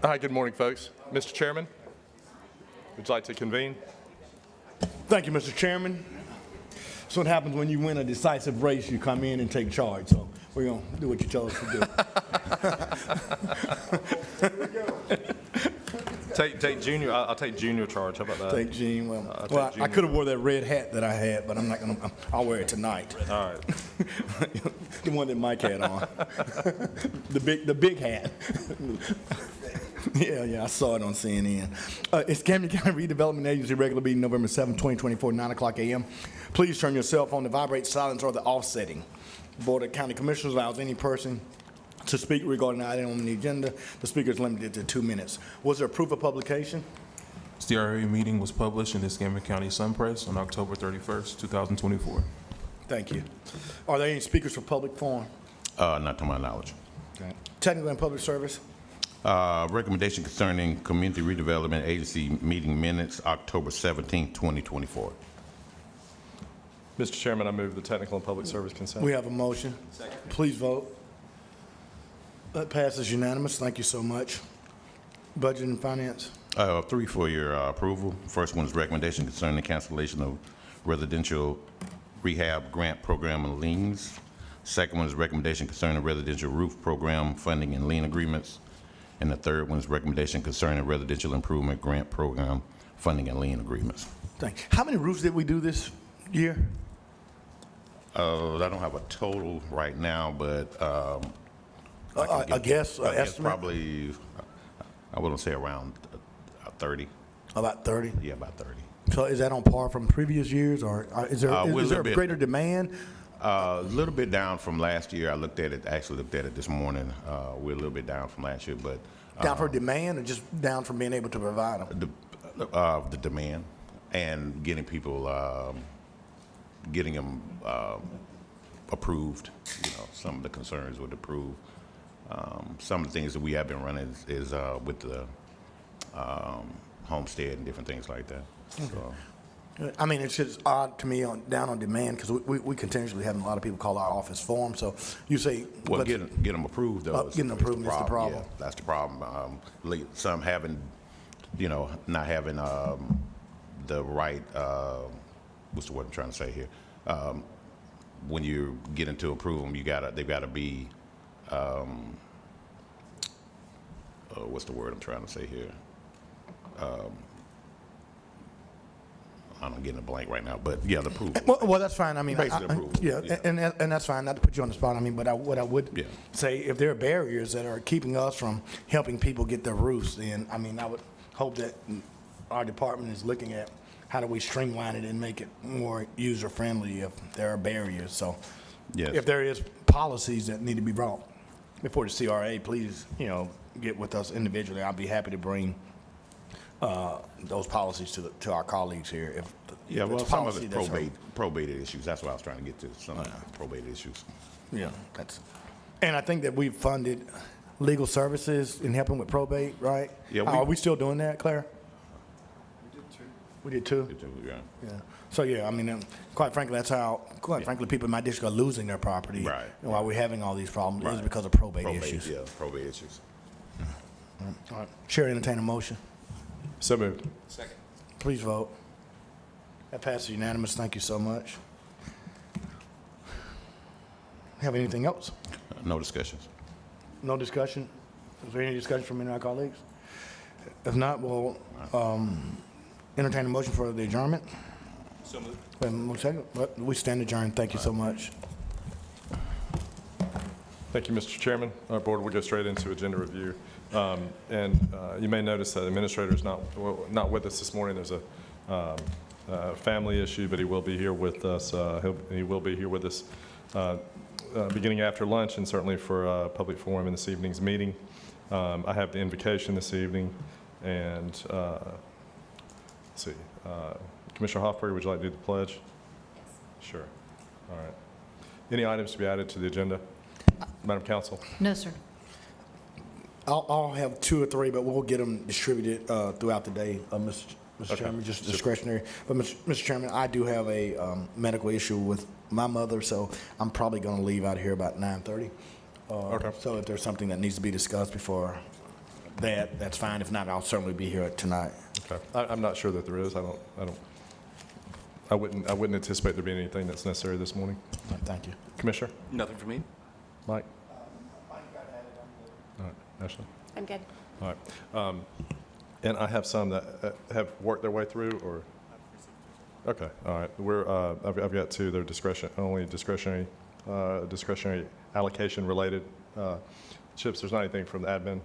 Hi, good morning, folks. Mr. Chairman, would you like to convene? Thank you, Mr. Chairman. That's what happens when you win a decisive race. You come in and take charge. So we're going to do what you told us to do. Take Junior. I'll take Junior charge. How about that? Take Gene. take I Junior. could have wore that red hat that I had, but I'm not going to. I'll wear it tonight. All right. The one that Mike had on. the big hat. Yeah, I saw it on CNN. It's Camden County Redevelopment Agency regular meeting November 7, 2024, 9 o'clock a.m. Please turn your cell phone to vibrate, silence, or the offsetting. The Board of County Commissioners allows any person to speak regarding an item on the agenda. The speaker is limited to 2 minutes. Was there proof of publication? CRA meeting was published in the Camden County Sun Press on October 31st, 2024. Thank you. Are there any speakers for public forum? Not to my knowledge. Okay. Technical and public service? Recommendation concerning Community Redevelopment Agency meeting minutes, October 17, 2024. Mr. Chairman, I move the technical and public service consent. We have a motion. Second. Please vote. That passes unanimous. Thank you so much. Budget and finance? 3 for your approval. First one is recommendation concerning the cancellation of residential rehab grant program and liens. Second one is recommendation concerning residential roof program funding and lien agreements. And the third one is recommendation concerning residential improvement grant program funding and lien agreements. Thank you. How many roofs did we do this year? I don't have a total right now, but I guess estimate? probably, I wouldn't say around 30. About 30? Yeah, about 30. So is that on par from previous years, or is there We're a is there little a bit- greater demand? A little bit down from last year. I actually looked at it this morning. We're a little bit down from last year, but Down for demand, or just down from being able to provide them? the demand and getting people, getting them approved. You know, some of the concerns with approved. Some of the things that we have been running is with the homestead and different things like that. So. I mean, it's just odd to me down on demand, because we continuously having a lot of people call our office for them. So you say, Well, get them approved, though. Getting them approved is the problem. Yeah, that's the problem. Some having, not having the right, what's the word I'm trying to say here? When you get into approve them, they've got to be, what's the word I'm trying to say here? I'm getting a blank right now, but yeah, the approval. well, that's fine. I mean, Basically approval. yeah, Yeah. And that's fine. Not to put you on the spot. I mean, but what I would say, if there are barriers that are keeping us from helping people get their roofs, then I mean, I would hope that our department is looking at how do we streamline it and make it more user friendly if there are barriers. So, Yes. if there is policies that need to be brought before the CRA, please, get with us individually. I'll be happy to bring those policies to our colleagues here. If Well, it's some of policy it's that's hurt. probated issues. That's what I was trying to get to. Some probated issues. Yeah, and I think that we've funded legal services in helping with probate, right? Yeah, Are we still doing that, Claire? We did too. Yeah. Yeah. So yeah, I mean, quite frankly, that's how. Frankly, people in my district are losing their property. Right. And while we're having all these problems, it's Right. because of probate issues. Yeah, probate issues. All right. Chair, entertain a motion. So moved. Please vote. That passes unanimous. Thank you so much. Have anything else? No discussions. No discussion? Is there any discussion from any of our colleagues? If not, we'll entertain a motion for the adjournment. So moved. Wait a moment, second. We stand adjourned. Thank you so much. Thank you, Mr. Chairman. Our board will go straight into agenda review. You may notice that the administrator is not with us this morning. There's a family issue, but he will be here with us. He will be here with us beginning after lunch, and certainly for a public forum in this evening's meeting. I have the invocation this evening, and let's see. Commissioner Hoffberger, would you like to do the pledge? Yes. Sure. All right. Any items to be added to the agenda, Madam Counsel? No, sir. I'll have 2 or 3, but we'll get them distributed throughout the day, Mr. Chairman, just discretionary. But Mr. Chairman, I do have a medical issue with my mother, so I'm probably going to leave out of here about 9:30. Okay. So if there's something that needs to be discussed before that, that's fine. If not, I'll certainly be here tonight. Okay. I'm not sure that there is. I wouldn't anticipate there being anything that's necessary this morning. Thank you. Commissioner? Nothing for me. Mike? All right, Ashley? I'm good. All right. And I have some that have worked their way through, or? Okay, all right. I've got two. They're only discretionary allocation related. Chips, there's not anything from the admin?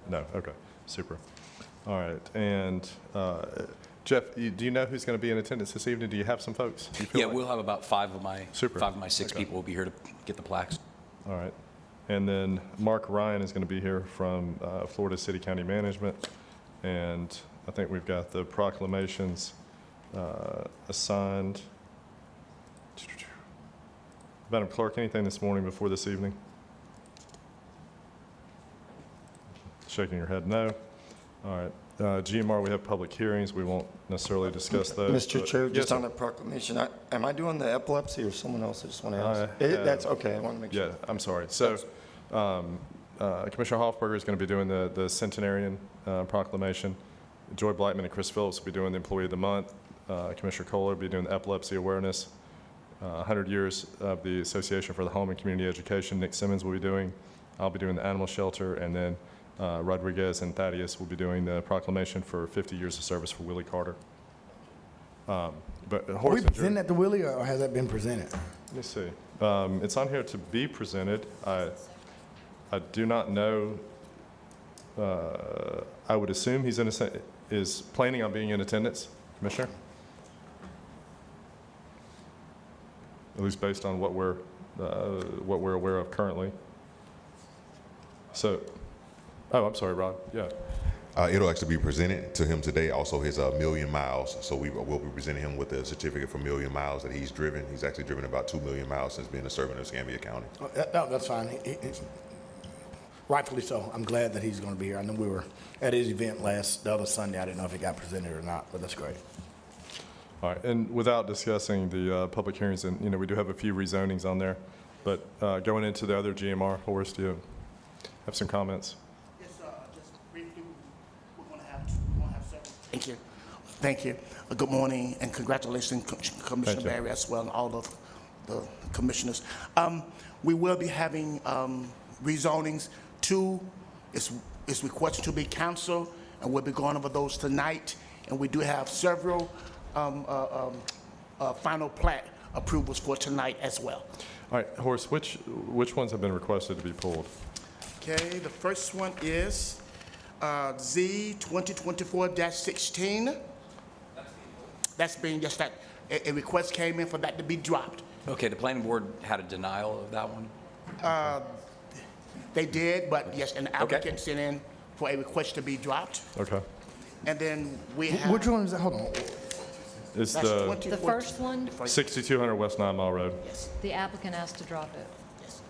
No, okay, super. All right, and Jeff, do you know who's going to be in attendance this evening? Do you have some folks? Do you feel Yeah, like- we'll have about five of my six Okay. people will be here to get the plaques. All right. And then Mark Ryan is going to be here from Florida City County Management. And I think we've got the proclamations assigned. Madam Clerk, anything this morning before this evening? Shaking your head, no. All right. GMR, we have public hearings. We won't necessarily discuss those. Mr. but- Chair, Yes, just sir. on the proclamation, am I doing the epilepsy or someone else? I just want to I ask. have- That's okay, I want to make sure. Yeah, I'm sorry. So Commissioner Hoffberger is going to be doing the centenarian proclamation. Joy Blackman and Chris Phillips will be doing the Employee of the Month. Commissioner Kohler will be doing the epilepsy awareness. 100 years of the Association for the Home and Community Education, Nick Simmons will be doing. I'll be doing the animal shelter, and then Rodriguez and Thaddeus will be doing the proclamation for 50 years of service for Willie Carter. But Are we horse and jury- presenting at the Willie, or has that been presented? let me see. It's on here to be presented. I do not know. I would assume he's is planning on being in attendance, Commissioner? At least based on what we're aware of currently. So, oh, I'm sorry, Rod. Yeah. It'll actually be presented to him today, also his million miles. So we'll be presenting him with a certificate for million miles that he's driven. He's actually driven about 2 million miles since being a servant of Escambia County. That's fine. Rightfully so. I'm glad that he's going to be here. I know we were at his event the other Sunday. I didn't know if it got presented or not, but that's great. All right, and without discussing the public hearings, and, we do have a few rezonings on there, but going into the other GMR, Horace, do you have some comments? Yes, just briefly, we're going to have several. Thank you. Thank you. Good morning and congratulations, Commissioner you. Barry, as well, and all of the commissioners. We will be having rezonings. Two is requested to be canceled, and we'll be going over those tonight. And we do have several final plat approvals for tonight as well. All right, Horace, which ones have been requested to be pulled? Okay, the first one is Z 2024-16. That's being just that, a request came in for that to be dropped. Okay, the planning board had a denial of that one. They did, but yes, an applicant sent in for a request to be dropped. Okay. And then we have. Which one is that? Hold on. It's That's the 2014. The first one, 6200 West 9 Mile Road. the applicant asked to drop it.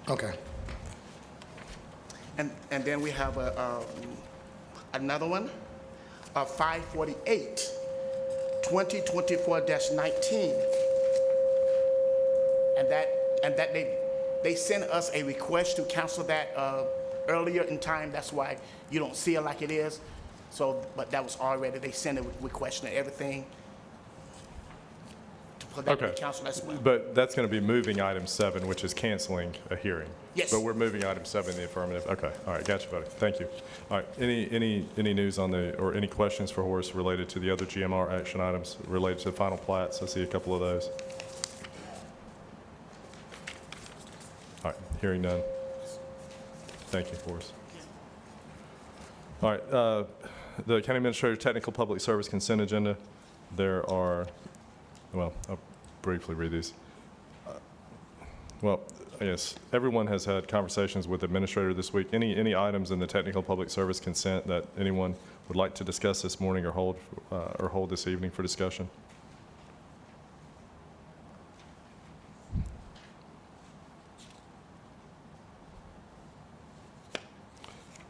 Okay. And then we have another one, 548, 2024-19. And that they sent us a request to cancel that earlier in time. That's why you don't see it like it is. So, but that was already, they sent a request and everything for that to Okay. be canceled as well. But that's going to be moving item 7, which is canceling a hearing. Yes. But we're moving item 7 in the affirmative. Okay, all right, gotcha, buddy. Thank you. All right, any news on or any questions for Horace related to the other GMR action items related to the final plats? I see a couple of those. All right, hearing none. Thank you, Horace. All right, the County Administrator Technical Public Service Consent Agenda. There are, well, I'll briefly read these. Well, I guess everyone has had conversations with the administrator this week. Any items in the Technical Public Service Consent that anyone would like to discuss this morning or hold this evening for discussion?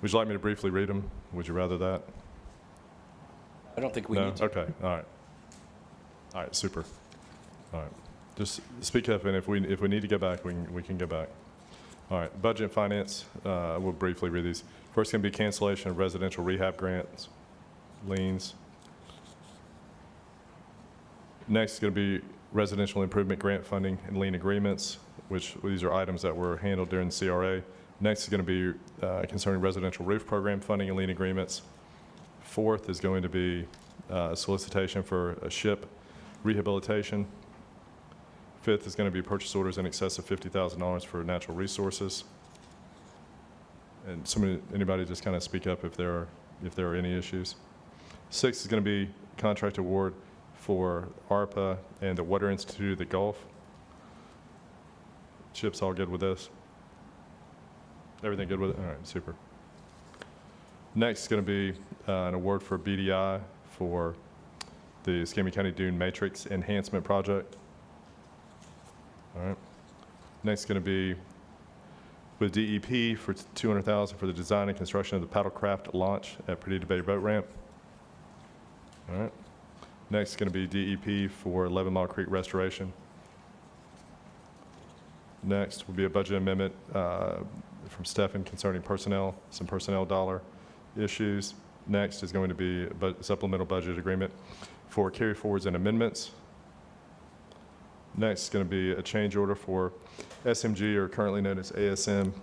Would you like me to briefly read them? Would you rather that? I don't think we No? need to. Okay, all right. All right, super. All right. Just speak up, and if we need to go back, we can go back. All right, budget and finance, we'll briefly read these. First going to be cancellation of residential rehab grants, liens. Next is going to be residential improvement grant funding and lien agreements, which these are items that were handled during the CRA. Next is going to be concerning residential roof program funding and lien agreements. Fourth is going to be solicitation for a SHIP rehabilitation. Fifth is going to be purchase orders in excess of $50,000 for natural resources. And anybody just kind of speak up if there are any issues. Sixth is going to be contract award for ARPA and the Water Institute of the Gulf. Chip's all good with this? Everything good with it? All right, super. Next is going to be an award for BDI for the Escambia County Dune Matrix Enhancement Project. All right. Next is going to be with DEP for $200,000 for the design and construction of the paddlecraft launch at Perdita Bay Boat Ramp. All right. Next is going to be DEP for 11 Mile Creek restoration. Next will be a budget amendment from Stefan concerning personnel, some personnel dollar issues. Next is going to be a supplemental budget agreement for carry forwards and amendments. Next is going to be a change order for SMG, or currently known as ASM,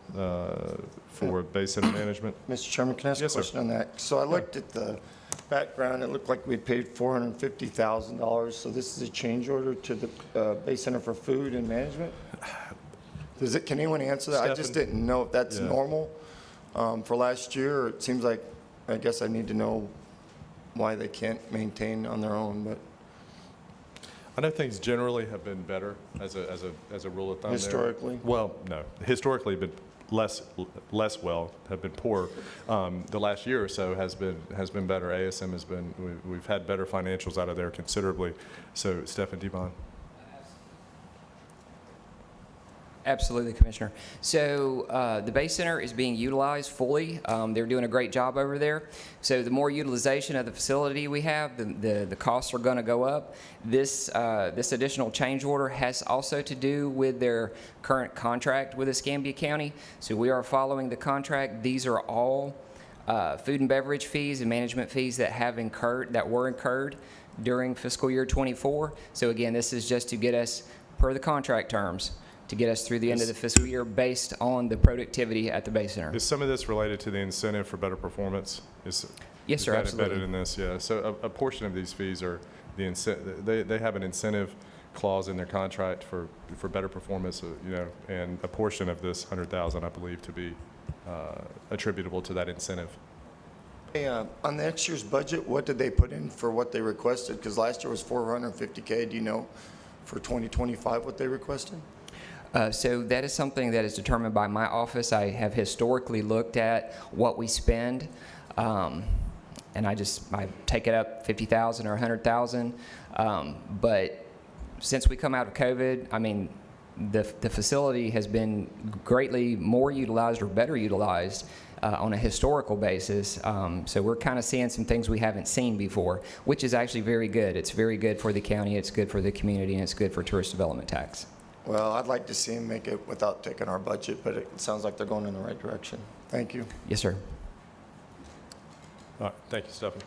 for base center management. Mr. Chairman, can I ask a Yes, sir. question on that? So I looked at the background, it looked like we paid $450,000, so this is a change order to the Bay Center for Food and Management? Can anyone answer that? I just Stefan? didn't know if that's Yeah. normal for last year, or it seems like, I guess I need to know why they can't maintain on their own, but I know things generally have been better as a rule of thumb there. historically? Well, no. Historically, but less well, have been poor. The last year or so has been better. ASM has been, we've had better financials out of there considerably. So, Stefan Devon. Absolutely, Commissioner. So the Bay Center is being utilized fully. They're doing a great job over there. So the more utilization of the facility we have, the costs are going to go up. This additional change order has also to do with their current contract with Escambia County. So we are following the contract. These are all food and beverage fees and management fees that were incurred during fiscal year '24. So again, this is just to get us, per the contract terms, to get us through the end of the fiscal year based on the productivity at the Bay Center. Is some of this related to the incentive for better performance? Yes, sir, Is that absolutely. embedded in this? Yeah. So a portion of these fees are they have an incentive clause in their contract for better performance, and a portion of this $100,000, I believe, to be attributable to that incentive. Hey, on next year's budget, what did they put in for what they requested? Because last year was $450K. Do you know for 2025 what they requested? So that is something that is determined by my office. I have historically looked at what we spend, and I take it up 50,000 or 100,000. But since we come out of COVID, I mean, the facility has been greatly more utilized or better utilized on a historical basis. So we're kind of seeing some things we haven't seen before, which is actually very good. It's very good for the county, it's good for the community, and it's good for tourist development tax. Well, I'd like to see them make it without taking our budget, but it sounds like they're going in the right direction. Thank you. Yes, sir. All right, thank you, Stephan.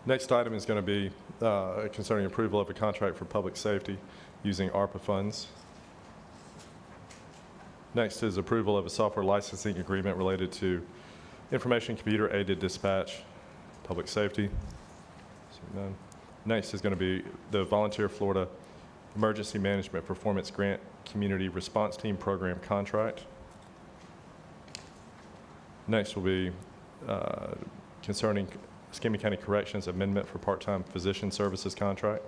Next item is going to be concerning approval of a contract for public safety using ARPA funds. Next is approval of a software licensing agreement related to information computer aided dispatch, public safety. Seeing none. Next is going to be the Volunteer Florida Emergency Management Performance Grant Community Response Team Program contract. Next will be concerning Escambia County Corrections Amendment for Part-Time Physician Services contract.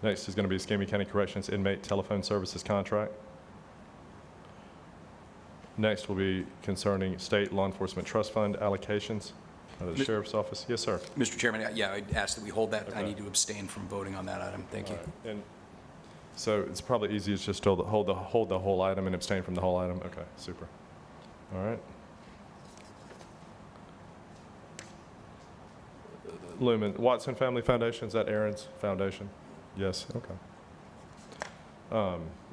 Next is going to be Escambia County Corrections Inmate Telephone Services contract. Next will be concerning State Law Enforcement Trust Fund allocations of the Sheriff's Office. Yes, sir. Mr. Chairman, yeah, I'd ask that we hold that. I Okay. need to abstain from voting on that item. Thank you. All right. And so it's probably easiest just to hold the whole item and abstain from the whole item? Okay, super. All right. Lumen, Watson Family Foundation, is that Aaron's foundation? Yes, okay.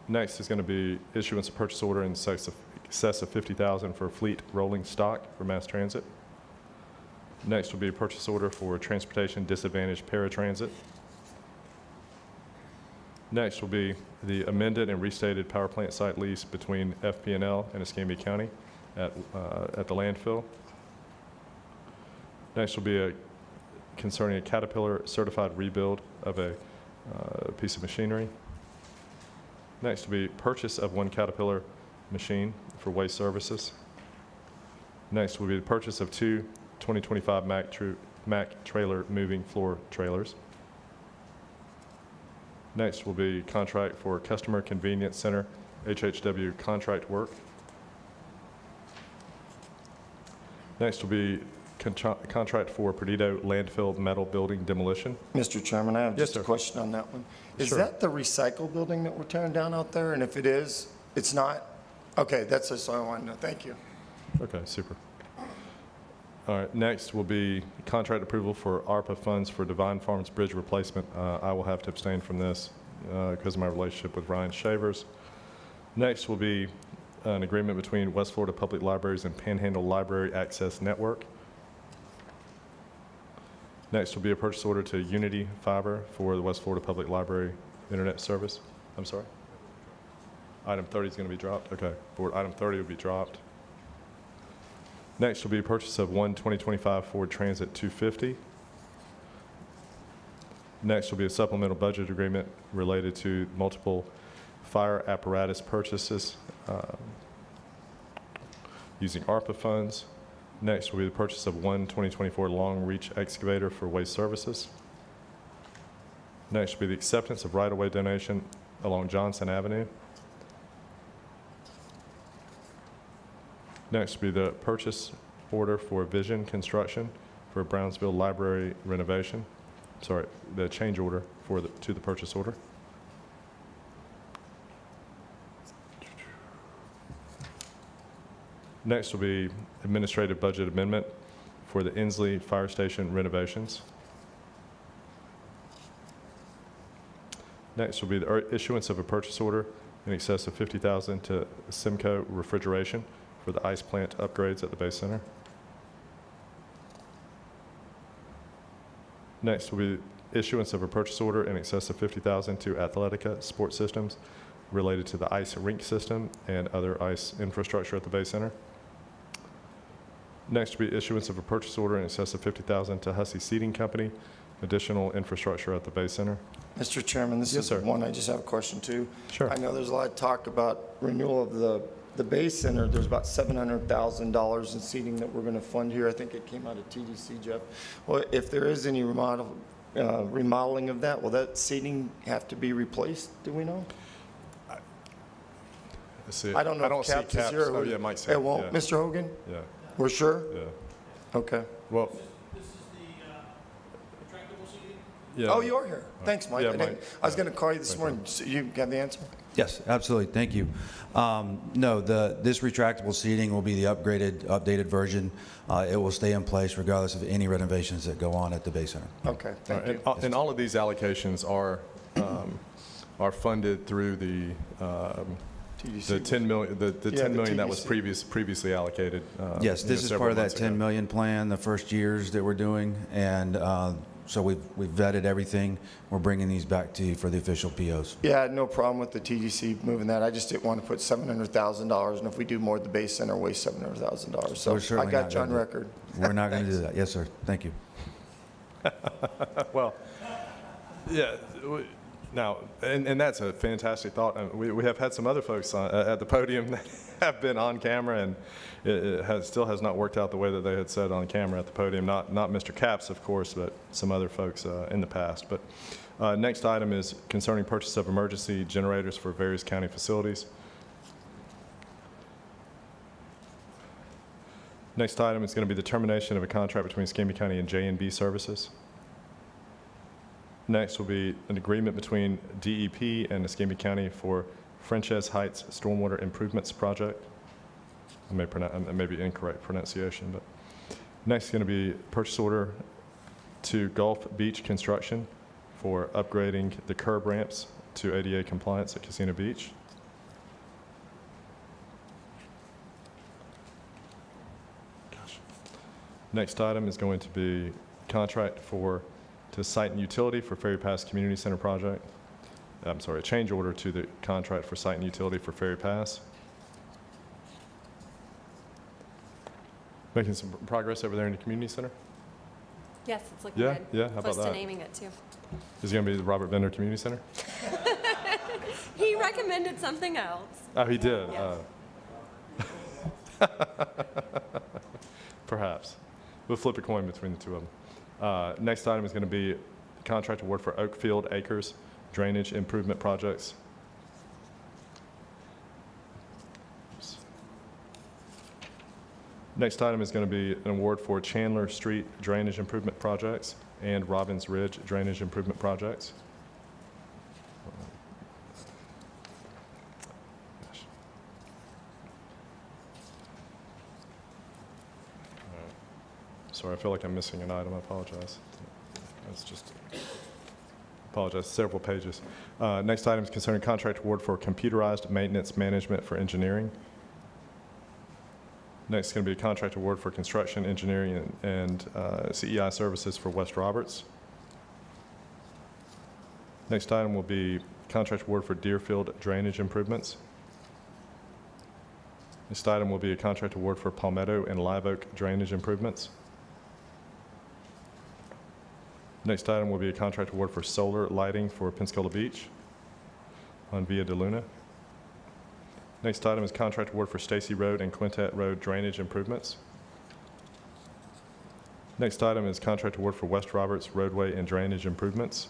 Next is going to be issuance of purchase order in excess of $50,000 for fleet rolling stock for mass transit. Next will be a purchase order for transportation disadvantaged paratransit. Next will be the amended and restated power plant site lease between FP&L and Escambia County at the landfill. Next will be concerning a Caterpillar certified rebuild of a piece of machinery. Next will be purchase of one Caterpillar machine for waste services. Next will be the purchase of two 2025 Mack trailer moving floor trailers. Next will be contract for Customer Convenience Center, HHW contract work. Next will be contract for Perdido landfill metal building demolition. Mr. Chairman, I have Yes, just a sir. question on that one. Is Sure. that the recycle building that we're tearing down out there? And if it is, it's not? Okay, that's just all I want to know. Thank you. Okay, super. All right, next will be contract approval for ARPA funds for Divine Farms Bridge replacement. I will have to abstain from this because of my relationship with Ryan Shavers. Next will be an agreement between West Florida Public Libraries and Panhandle Library Access Network. Next will be a purchase order to Unity Fiber for the West Florida Public Library Internet Service. I'm sorry? Item 30 is going to be dropped? Okay. Board item 30 will be dropped. Next will be a purchase of one 2025 Ford Transit 250. Next will be a supplemental budget agreement related to multiple fire apparatus purchases using ARPA funds. Next will be the purchase of one 2024 long reach excavator for waste services. Next will be the acceptance of right-of-way donation along Johnson Avenue. Next will be the purchase order for Vision Construction for Brownsville Library renovation. Sorry, the change order to the purchase order. Next will be administrative budget amendment for the Inslee Fire Station renovations. Next will be the issuance of a purchase order in excess of $50,000 to Simcoe Refrigeration for the ice plant upgrades at the Bay Center. Next will be issuance of a purchase order in excess of $50,000 to Athletica Sports Systems related to the ice rink system and other ice infrastructure at the Bay Center. Next will be issuance of a purchase order in excess of $50,000 to Hussey Seating Company, additional infrastructure at the Bay Center. Mr. Chairman, this Yes, is sir. one I just have a question to. Sure. I know there's a lot of talk about renewal of the Bay Center. There's about $700,000 in seating that we're going to fund here. I think it came out of TDC, Jeff. Well, if there is any remodeling of that, will that seating have to be replaced? Do we know? Let's see. I don't know if see Caps is here. Oh, yeah, Mike said. It won't, Yeah. Mr. Hogan? Yeah, We're sure? yeah. Okay. Well, yeah. Oh, you're here. Thanks, Mike. Yeah, I didn't- Mike. I was going to call you this morning. So you have the answer? Yes, absolutely. Thank you. No, this retractable seating will be the updated version. It will stay in place regardless of any renovations that go on at the Bay Center. Okay, thank you. And all of these allocations are funded through the TDC. 10 million, the Yeah, 10 the million that was TDC. previously allocated. Yes, this is several part of that months ago. 10 million plan, the first years that we're doing. And so we've vetted everything. We're bringing these back to you for the official POs. Yeah, I had no problem with the TDC moving that. I just didn't want to put $700,000, and if we do more at the Bay Center, waste $700,000. So We're I certainly got not you on gonna do- record. We're not going to do that. Yes, sir. Thank you. Well, yeah, now, and that's a fantastic thought. We have had some other folks at the podium that have been on camera, and it still has not worked out the way that they had said on camera at the podium. Not Mr. Capps, of course, but some other folks in the past. But next item is concerning purchase of emergency generators for various county facilities. Next item is going to be the termination of a contract between Escambia County and J&B Services. Next will be an agreement between DEP and Escambia County for Frenches Heights Stormwater Improvements Project. I may be incorrect pronunciation, but next is going to be purchase order to Gulf Beach Construction for upgrading the curb ramps to ADA compliance at Casino Beach. Next item is going to be contract to site and utility for Ferry Pass Community Center project. I'm sorry, a change order to the contract for site and utility for Ferry Pass. Making some progress over there in the community center? Yes, it's looking Yeah, good. yeah, how about Close to that? naming it, too. Is it going to be the Robert Bender Community Center? He recommended something else. Oh, he did? Yes. Perhaps. We'll flip a coin between the two of them. Next item is going to be contract award for Oakfield Acres drainage improvement projects. Next item is going to be an award for Chandler Street drainage improvement projects and Robbins Ridge drainage improvement projects. Sorry, I feel like I'm missing an item. I apologize. That's just, apologize, several pages. Next item is concerning contract award for computerized maintenance management for engineering. Next is going to be a contract award for construction, engineering, and CEI services for West Roberts. Next item will be contract award for Deerfield drainage improvements. Next item will be a contract award for Palmetto and Live Oak drainage improvements. Next item will be a contract award for solar lighting for Pensacola Beach on Via de Luna. Next item is contract award for Stacy Road and Quintet Road drainage improvements. Next item is contract award for West Roberts roadway and drainage improvements.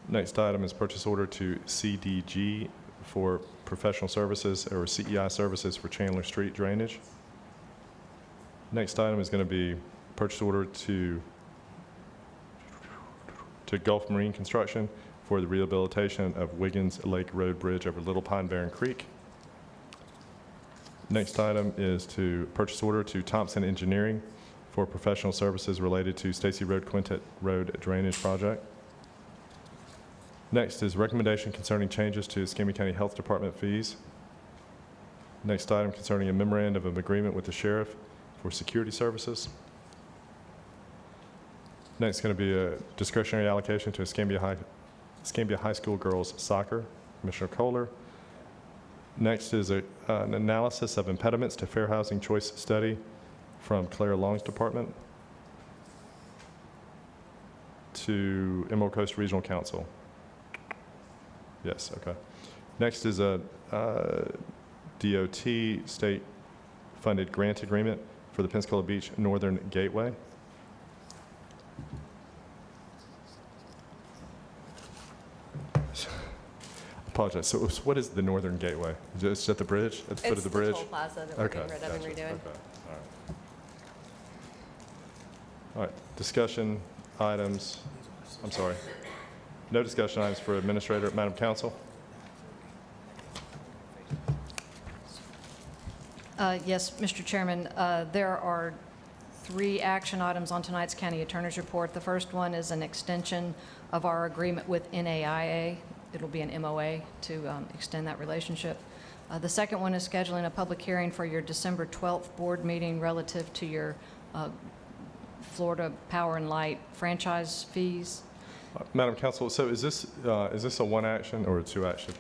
Next item is purchase order to CDG for professional services or CEI services for Chandler Street drainage. Next item is going to be purchase order to Gulf Marine Construction for the rehabilitation of Wiggins Lake Road Bridge over Little Pine Barren Creek. Next item is to purchase order to Thompson Engineering for professional services related to Stacy Road Quintet Road drainage project. Next is recommendation concerning changes to Escambia County Health Department fees. Next item concerning a memorandum of agreement with the sheriff for security services. Next is going to be a discretionary allocation to Escambia High School girls soccer, Commissioner Kohler. Next is an analysis of impediments to fair housing choice study from Claire Long's department to Emerald Coast Regional Council. Yes, okay. Next is a DOT state-funded grant agreement for the Pensacola Beach Northern Gateway. Apologize. So what is the Northern Gateway? Is it at the bridge? At the foot of the bridge? It's the toll plaza that we're getting rid of and gotcha. redoing. Okay, all right. Discussion items, I'm sorry. No discussion items for Administrator. Madam Council? Yes, Mr. Chairman, there are 3 action items on tonight's County Attorney's Report. The first one is an extension of our agreement with NAIA. It'll be an MOA to extend that relationship. The second one is scheduling a public hearing for your December 12th board meeting relative to your Florida Power and Light franchise fees. Madam Council, so is this a one action or a 2 action?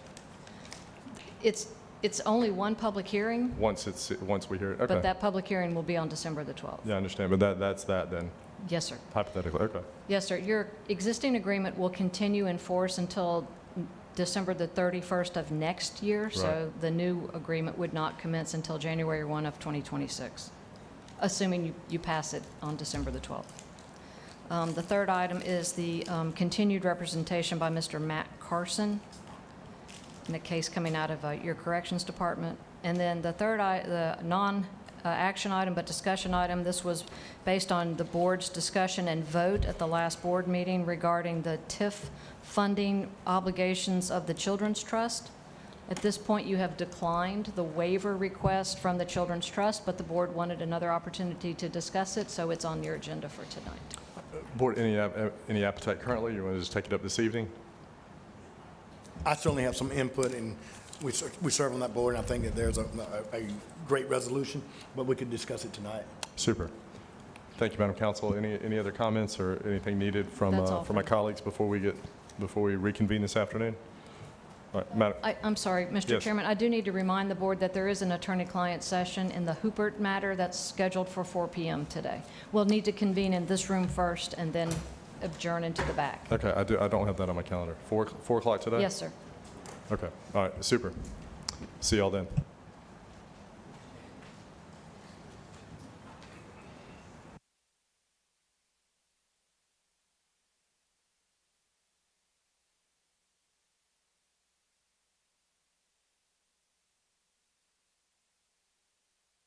It's only one public hearing, Once we hear it? Okay. but that public hearing will be on December the 12th. Yeah, I understand, but that's that then, Yes, sir. hypothetically, okay. Yes, sir. Your existing agreement will continue in force until December the 31st of next year, so Right. the new agreement would not commence until January 1 of 2026, assuming you pass it on December the 12th. The third item is the continued representation by Mr. Matt Carson in a case coming out of your Corrections Department. And then the third, the non-action item but discussion item, this was based on the board's discussion and vote at the last board meeting regarding the TIF funding obligations of the Children's Trust. At this point, you have declined the waiver request from the Children's Trust, but the board wanted another opportunity to discuss it, so it's on your agenda for tonight. Board, any appetite currently? You want to just take it up this evening? I certainly have some input, and we serve on that board, and I think that there's a great resolution, but we could discuss it tonight. Super. Thank you, Madam Council. Any other comments or anything needed from That's all from my for- colleagues before we reconvene this afternoon? All right, Madam. I'm sorry, Mr. Yes. Chairman, I do need to remind the board that there is an attorney-client session in the Hoopert matter that's scheduled for 4 p.m. today. We'll need to convene in this room first and then adjourn into the back. Okay, I don't have that on my calendar. 4 o'clock today? Yes, sir. Okay, all right, super. See y'all then.